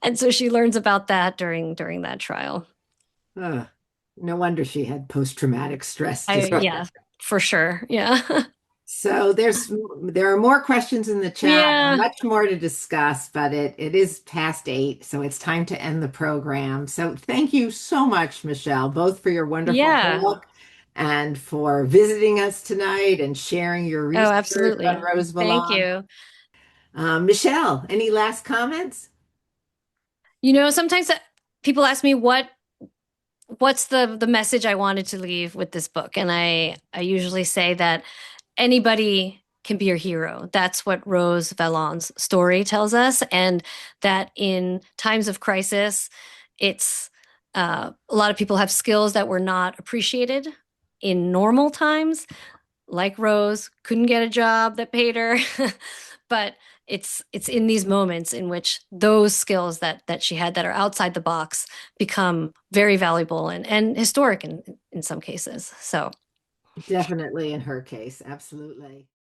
And so she learns about that during that trial. uh, no wonder she had post-traumatic stress disorder. Yeah, for sure. Yeah. So there are more questions in the chat, Yeah. much more to discuss, but it is past 8, so it's time to end the program. So thank you so much, Michelle, both for your wonderful Yeah. book and for visiting us tonight and sharing your Oh, research on absolutely. Rose Thank Valland. you. Michelle, any last comments? Sometimes people ask me what's the message I wanted to leave with this book, and I usually say that anybody can be your hero. That's what Rose Valland's story tells us, and that in times of crisis, it's a lot of people have skills that were not appreciated in normal times, like Rose couldn't get a job that paid her, but it's in these moments in which those skills that she had that are outside the box become very valuable and historic in some cases. So Definitely in her case, absolutely.